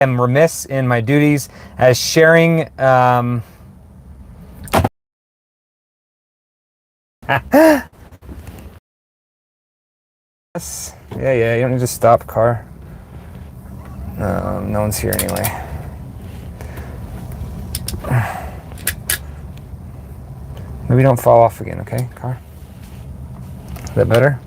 am remiss in my duties as sharing yeah, you don't need to stop, car. No one's here anyway. Maybe don't fall off again, okay, car? Is that better?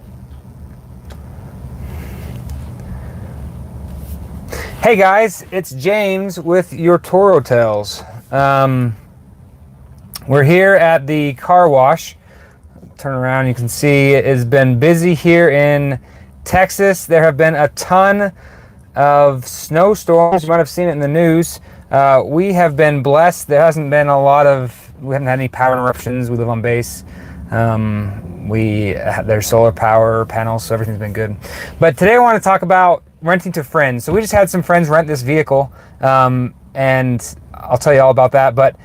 Hey guys, it's James with your Toro Tales. We're here at the car wash. Turn around, you can see it has been busy here in Texas. There have been a ton of snowstorms. You might have seen it in the news. We have been blessed. There hasn't been we haven't had any power interruptions. We live on base. There's solar power panels, so everything's been good. But today I want to talk about renting to friends. So we just had some friends rent this vehicle, and I'll tell you all about that. But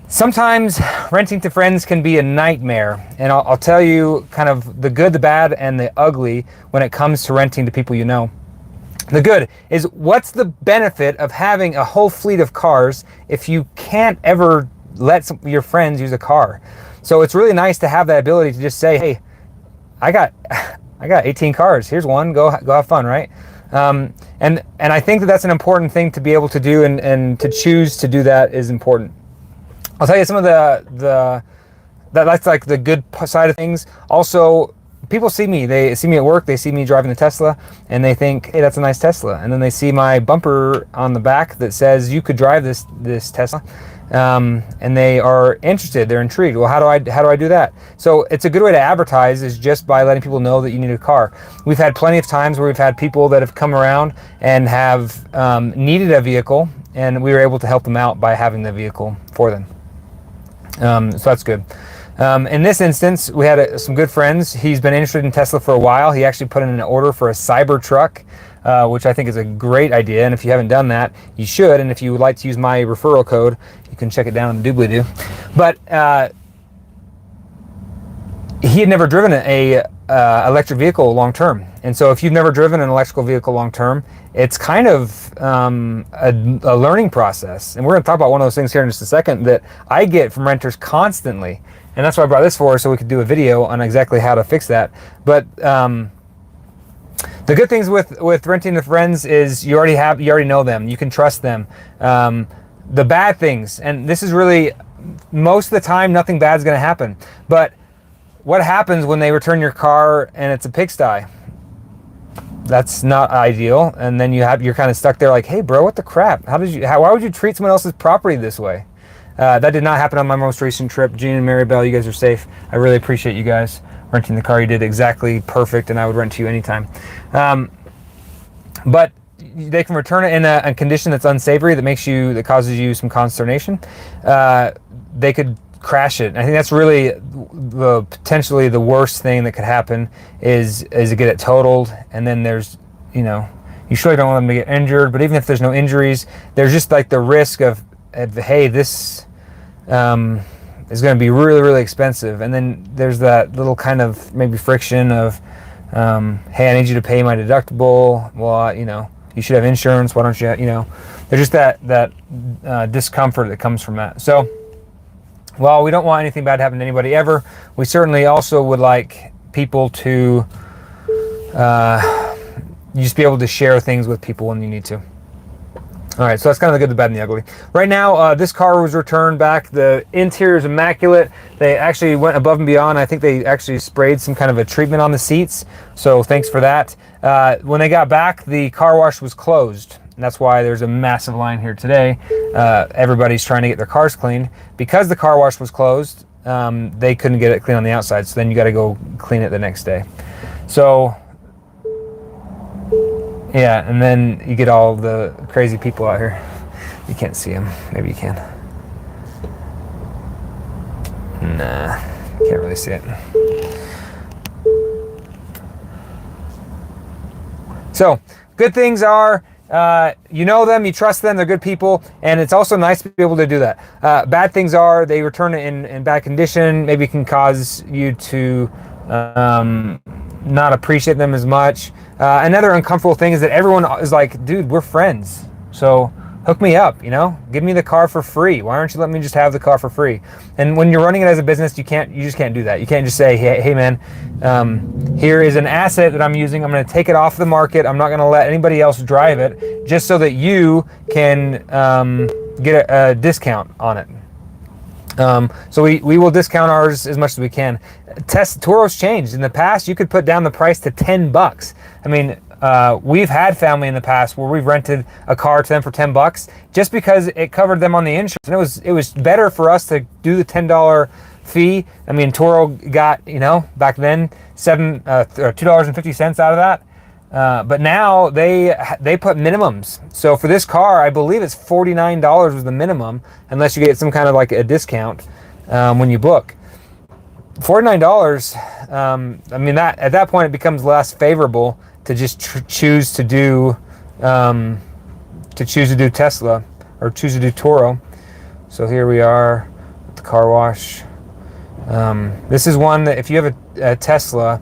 sometimes renting to friends can be a nightmare, and I'll tell you kind of the good, the bad, and the ugly when it comes to renting to people you know. The good is, what's the benefit of having a whole fleet of cars if you can't ever let your friends use a car? So it's really nice to have that ability to just say, hey, I got 18 cars. Here's one. Go have fun, right? And I think that's an important thing to be able to do, and to choose to do that is important. I'll tell you some of that's like the good side of things. Also, people see me. They see me at work. They see me driving the Tesla, and they think, hey, that's a nice Tesla. And then they see my bumper on the back that says you could drive this Tesla. And they are interested, they're intrigued. Well, how do I do that? So it's a good way to advertise, is just by letting people know that you need a car. We've had plenty of times where we've had people that have come around and have needed a vehicle, and we were able to help them out by having the vehicle for them. So that's good. In this instance, we had some good friends. He's been interested in Tesla for a while. He actually put in an order for a Cybertruck, which I think is a great idea. And if you haven't done that, you should. And if you would like to use my referral code, you can check it down on the doobly-doo. But he had never driven a electric vehicle long term. And so if you've never driven an electrical vehicle long term, it's kind of a learning process. And we're going to talk about one of those things here in just a second that I get from renters constantly. And that's why I brought this for, so we could do a video on exactly how to fix that. But the good things with renting to friends is you already know them. You can trust them. The bad things, and this is really, most of the time, nothing bad is going to happen. But what happens when they return your car and it's a pigsty? That's not ideal. And then you're kind of stuck there like, hey bro, what the crap? Why would you treat someone else's property this way? That did not happen on my most recent trip. Gene and Maribel, you guys are safe. I really appreciate you guys renting the car. You did exactly perfect, and I would rent to you anytime. But they can return it in a condition that's unsavory, that causes you some consternation. They could crash it. I think that's really potentially the worst thing that could happen is to get it totaled, and then there's, you surely don't want them to get injured, but even if there's no injuries, there's just like the risk of hey, this is going to be really, really expensive. And then there's that little kind of maybe friction of, hey, I need you to pay my deductible. Well, you should have insurance. Why don't you, there's just that discomfort that comes from that. So while we don't want anything bad to happen to anybody ever, we certainly also would like people to just be able to share things with people when you need to. All right, so that's kind of the good, the bad, and the ugly. Right now, this car was returned back. The interior is immaculate. They actually went above and beyond. I think they actually sprayed some kind of a treatment on the seats, so thanks for that. When they got back, the car wash was closed. And that's why there's a massive line here today. Everybody's trying to get their cars cleaned. Because the car wash was closed, they couldn't get it clean on the outside, so then you got to go clean it the next day. So yeah, and then you get all the crazy people out here. You can't see them. Maybe you can. Nah, can't really see it. So, good things are, you know them, you trust them, they're good people, and it's also nice to be able to do that. Bad things are, they return it in bad condition, maybe can cause you to not appreciate them as much. Another uncomfortable thing is that everyone is like, dude, we're friends. So hook me up, give me the car for free. Why aren't you letting me just have the car for free? And when you're running it as a business, you just can't do that. You can't just say, hey man, here is an asset that I'm using. I'm going to take it off the market. I'm not going to let anybody else drive it just so that you can get a discount on it. So we will discount ours as much as we can. Turo's changed. In the past, you could put down the price to $10. I mean, we've had family in the past where we've rented a car to them for $10 just because it covered them on the insurance, and it was better for us to do the $10 fee. I mean, Turo got back then $2.50 out of that, but now they put minimums. So for this car, I believe it's $49 was the minimum, unless you get some kind of like a discount when you book. $49. I mean, that at that point it becomes less favorable to just choose to do Tesla or choose to do Turo. So here we are at the car wash. This is one that if you have a Tesla,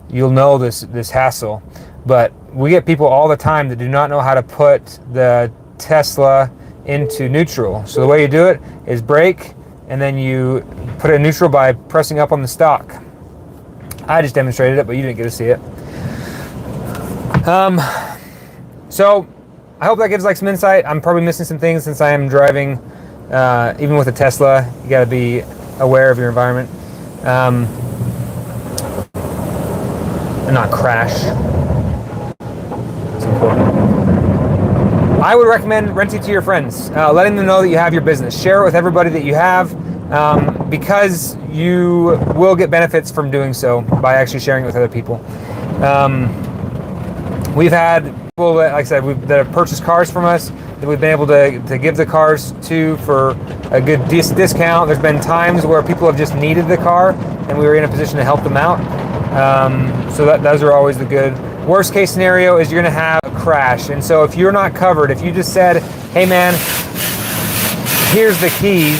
you'll know this hassle. But we get people all the time that do not know how to put the Tesla into neutral. So the way you do it is brake, and then you put it in neutral by pressing up on the stock. I just demonstrated it, but you didn't get to see it. So I hope that gives some insight. I'm probably missing some things since I am driving. Even with a Tesla, you got to be aware of your environment and not crash. It's important. I would recommend renting to your friends, letting them know that you have your business. Share it with everybody that you have, because you will get benefits from doing so by actually sharing it with other people. We've had people that, like I said, that have purchased cars from us that we've been able to give the cars to for a good discount. There's been times where people have just needed the car and we were in a position to help them out. So those are always the good. Worst case scenario is you're going to have a crash. And so if you're not covered, if you just said, hey man, here's the keys.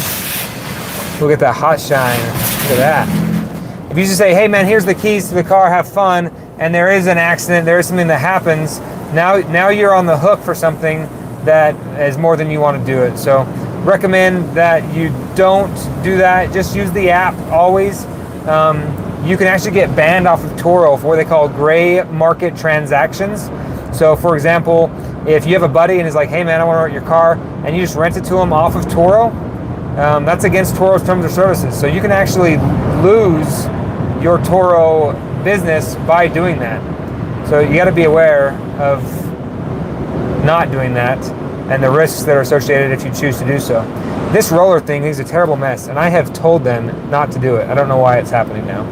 Look at that hot shine. Look at that. If you just say, hey man, here's the keys to the car, have fun, and there is an accident, there is something that happens, now you're on the hook for something that is more than you want to do it. So recommend that you don't do that. Just use the app always. You can actually get banned off of Turo for what they call gray market transactions. So for example, if you have a buddy and is like, hey man, I want to rent your car, and you just rent it to him off of Turo, that's against Turo's terms of services. So you can actually lose your Turo business by doing that. So you got to be aware of not doing that and the risks that are associated if you choose to do so. This roller thing is a terrible mess, and I have told them not to do it. I don't know why it's happening now.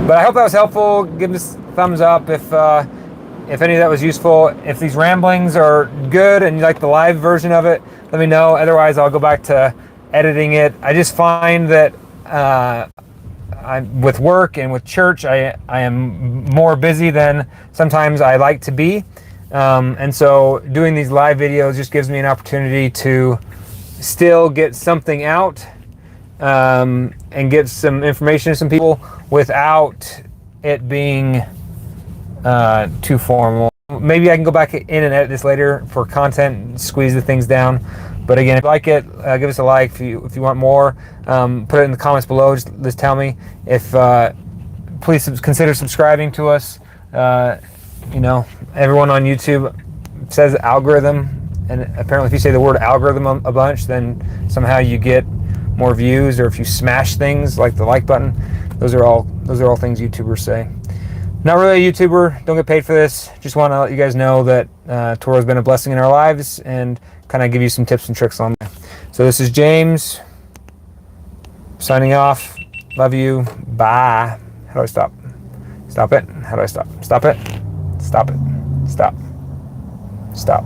But I hope that was helpful. Give us a thumbs up if any of that was useful. If these ramblings are good and you like the live version of it, let me know. Otherwise, I'll go back to editing it. I just find that I'm with work and with church, I am more busy than sometimes I like to be. And so doing these live videos just gives me an opportunity to still get something out and get some information to some people without it being too formal. Maybe I can go back in and edit this later for content and squeeze the things down. But again, if you like it, give us a like. If you want more, put it in the comments below. Just tell me. If please consider subscribing to us. Everyone on YouTube says algorithm, and apparently if you say the word algorithm a bunch, then somehow you get more views. Or if you smash things like the like button, those are all things YouTubers say. Not really a YouTuber. Don't get paid for this. Just want to let you guys know that Turo's been a blessing in our lives and kind of give you some tips and tricks on that. So this is James signing off. Love you. Bye. How do I stop? Stop it. How do I stop? Stop it. Stop it. Stop. Stop.